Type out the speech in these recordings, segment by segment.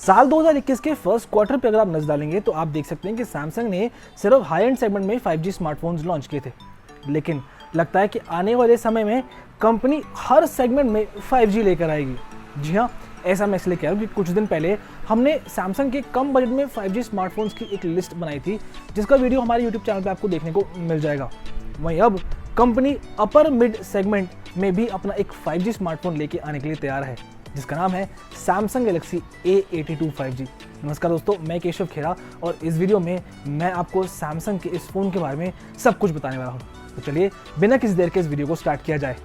साल 2021 के first quarter पे अगर आप नजर डालेंगे तो आप देख सकते हैं कि सैमसंग ने सिर्फ हाई एंड सेगमेंट में 5G स्मार्टफोन्स लॉन्च किए थे, लेकिन लगता है कि आने वाले समय में कंपनी हर सेगमेंट में 5G लेकर आएगी। जी हाँ, ऐसा मैं इसलिए कह रहा हूँ कि कुछ दिन पहले हमने सैमसंग के कम बजट में 5G स्मार्टफोन्स की एक लिस्ट बनाई थी, जिसका वीडियो हमारे यूट्यूब चैनल पर आपको देखने को मिल जाएगा। वहीं अब कंपनी अपर मिड सेगमेंट में भी अपना एक 5G स्मार्टफोन लेके आने के लिए तैयार है, जिसका नाम है Samsung Galaxy A82 5G। नमस्कार दोस्तों, मैं केशव खेरा और इस वीडियो में मैं आपको सैमसंग के इस फ़ोन के बारे में सब कुछ बताने वाला हूँ। तो चलिए बिना किसी देर के इस वीडियो को स्टार्ट किया जाए।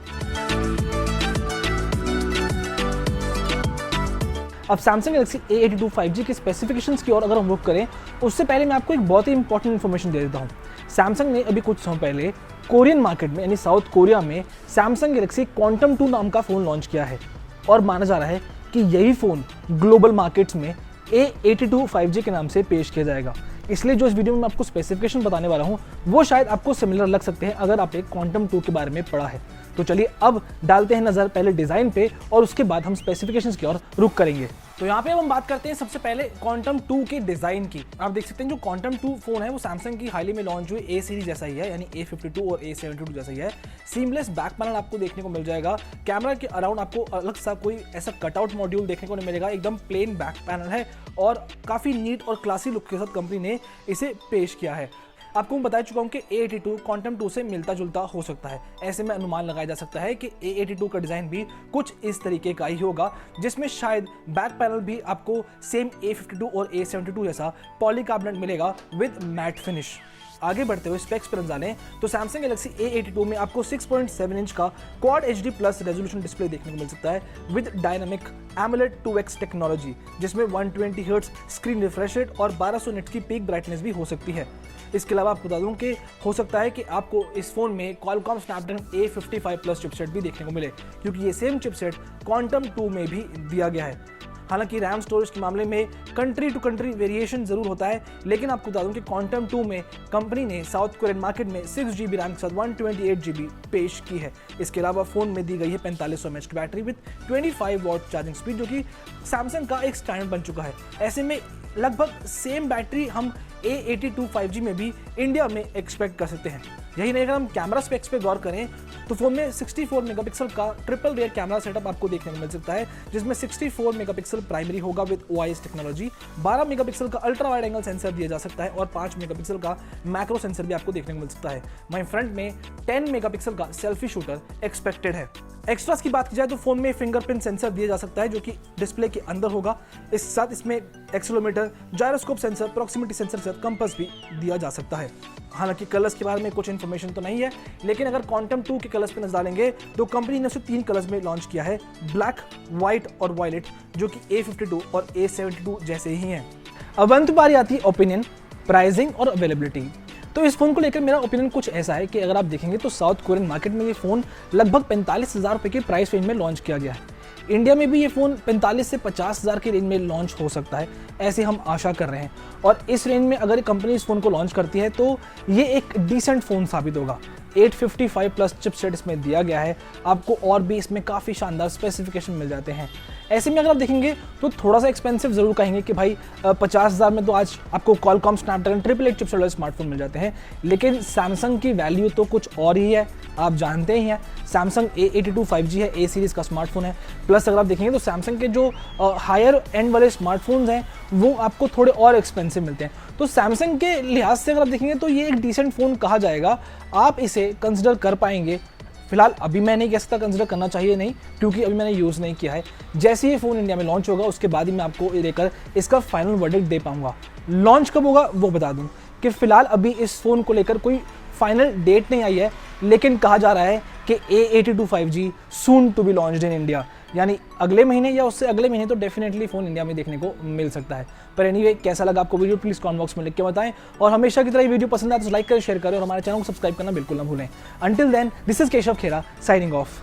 अब Samsung Galaxy A82 5G के स्पेसिफिकेशंस की ओर अगर हम रुक करें, उससे पहले मैं आपको एक बहुत ही इंपॉर्टेंट इन्फॉर्मेशन दे देता हूँ। सैमसंग ने अभी कुछ समय पहले कोरियन मार्केट में यानी साउथ कोरिया में Samsung Galaxy Quantum 2 नाम का फ़ोन लॉन्च किया है और माना जा रहा है कि यही फ़ोन ग्लोबल मार्केट्स में A82 5G के नाम से पेश किया जाएगा। इसलिए जो इस वीडियो में मैं आपको स्पेसिफिकेशन बताने वाला हूँ वो शायद आपको सिमिलर लग सकते हैं अगर आपने क्वांटम 2 के बारे में पढ़ा है। तो चलिए अब डालते हैं नज़र पहले डिज़ाइन पे और उसके बाद हम स्पेसिफिकेशंस की ओर रुख करेंगे। तो यहाँ पे अब हम बात करते हैं सबसे पहले क्वांटम 2 के डिज़ाइन की। आप देख सकते हैं जो क्वांटम 2 फोन है वो सैमसंग की हाल ही में लॉन्च हुई ए सीरीज जैसा ही है, यानी A52 और A72 जैसा ही है। सीमलेस बैक पैनल आपको देखने को मिल जाएगा। कैमरा के अराउंड आपको अलग सा कोई ऐसा कटआउट मॉड्यूल देखने को नहीं मिलेगा, एकदम प्लेन बैक पैनल है और काफ़ी नीट और क्लासी लुक के साथ कंपनी ने इसे पेश किया है। आपको मैं बता चुका हूँ कि A82 क्वांटम 2 से मिलता जुलता हो सकता है। ऐसे में अनुमान लगाया जा सकता है कि A82 का डिज़ाइन भी कुछ इस तरीके का ही होगा, जिसमें शायद बैक पैनल भी आपको सेम A52 और A72 जैसा पॉलीकार्बोनेट मिलेगा विद मैट फिनिश। आगे बढ़ते हुए स्पेक्स पर जाने तो Samsung Galaxy A82 में आपको 6.7 इंच का quad HD plus resolution display देखने को मिल सकता है with dynamic AMOLED 2x technology, जिसमें 120 हर्ट्ज स्क्रीन रिफ्रेश रेट और 1200 निट्स की पीक ब्राइटनेस भी हो सकती है। इसके अलावा आपको बता दूं कि हो सकता है कि आपको इस फोन में Qualcomm Snapdragon A55 plus chipset भी देखने को मिले, क्योंकि ये सेम चिपसेट क्वांटम 2 में भी दिया गया है। हालांकि रैम स्टोरेज के मामले में कंट्री टू कंट्री वेरिएशन जरूर होता है, लेकिन आपको बता दूं कि क्वांटम 2 में कंपनी ने साउथ कोरियन मार्केट में 6GB रैम के साथ 128GB पेश की है। इसके अलावा फोन में दी गई है 4500 mAh की battery with 25 watt charging speed, जो कि सैमसंग का एक स्टैंडर्ड बन चुका है। ऐसे में लगभग सेम बैटरी हम A82 5G में भी इंडिया में एक्सपेक्ट कर सकते हैं। यही नहीं, अगर हम कैमरा स्पेक्स पे गौर करें तो फोन में 64 मेगापिक्सल का ट्रिपल रियर कैमरा सेटअप आपको देखने को मिल सकता है, जिसमें 64 मेगापिक्सल प्राइमरी होगा विद OIS टेक्नोलॉजी, 12 मेगापिक्सल का अल्ट्रा वाइड एंगल सेंसर दिया जा सकता है और 5 मेगापिक्सल का मैक्रो सेंसर भी आपको देखने को मिल सकता है। वहीं फ्रंट में 10 मेगापिक्सल का सेल्फी शूटर एक्सपेक्टेड है। एक्स्ट्रास की बात की जाए तो फोन में फिंगरप्रिंट सेंसर दिया जा सकता है, जो कि डिस्प्ले के अंदर होगा। इस साथ इसमें accelerometer, gyroscope sensor, proximity sensor से कंपास भी दिया जा सकता है। हालांकि कलर्स के बारे में कुछ इन्फॉर्मेशन तो नहीं है, लेकिन अगर क्वांटम 2 के कलर्स पे नजर डालेंगे तो कंपनी ने उसे 3 कलर्स में लॉन्च किया है, ब्लैक, व्हाइट और वायलेट, जो कि A52 और A72 जैसे ही हैं। अब अंत बारी आती है ओपिनियन, प्राइसिंग और अवेलेबिलिटी। तो इस फोन को लेकर मेरा ओपिनियन कुछ ऐसा है कि अगर आप देखेंगे तो साउथ कोरियन मार्केट में ये फ़ोन लगभग 45,000 रुपये के प्राइस रेंज में लॉन्च किया गया है। इंडिया में भी ये फ़ोन 45 से 50,000 के रेंज में लॉन्च हो सकता है, ऐसे हम आशा कर रहे हैं। और इस रेंज में अगर कंपनी इस फ़ोन को लॉन्च करती है तो ये एक डिसेंट फ़ोन साबित होगा। 855 प्लस चिपसेट इसमें दिया गया है, आपको और भी इसमें काफ़ी शानदार स्पेसिफिकेशन मिल जाते हैं। ऐसे में अगर आप देखेंगे तो थोड़ा सा एक्सपेंसिव ज़रूर कहेंगे कि भाई 50,000 में तो आज आपको Qualcomm Snapdragon 888 चिपसेट वाले स्मार्टफोन मिल जाते हैं, लेकिन सैमसंग की वैल्यू तो कुछ और ही है। आप जानते ही हैं Samsung A82 5G है, A सीरीज़ का स्मार्टफोन है। प्लस अगर आप देखेंगे तो सैमसंग के जो हायर एंड वाले स्मार्टफोन्स हैं वो आपको थोड़े और एक्सपेंसिव मिलते हैं। तो सैमसंग के लिहाज से अगर आप देखेंगे तो ये एक डिसेंट फ़ोन कहा जाएगा, आप इसे कंसिडर कर पाएंगे। फिलहाल अभी मैं नहीं कह सकता कंसिडर करना चाहिए नहीं, क्योंकि अभी मैंने यूज़ नहीं किया है। जैसे ही फ़ोन इंडिया में लॉन्च होगा उसके बाद ही मैं आपको लेकर इसका फाइनल वर्डिक्ट दे पाऊंगा। लॉन्च कब होगा वो बता दूं कि फिलहाल अभी इस फ़ोन को लेकर कोई फाइनल डेट नहीं आई है, लेकिन कहा जा रहा है कि A82 5G soon to be launched in India, यानी अगले महीने या उससे अगले महीने तो डेफिनेटली फ़ोन इंडिया में देखने को मिल सकता है। पर एनीवे, कैसा लगा आपको वीडियो प्लीज़ कमेंट बॉक्स में लिख के बताएं, और हमेशा की तरह वीडियो पसंद आए तो लाइक करें, शेयर करें और हमारे चैनल को सब्सक्राइब करना बिल्कुल ना भूलें। Until then, this is Keshav Khera signing of.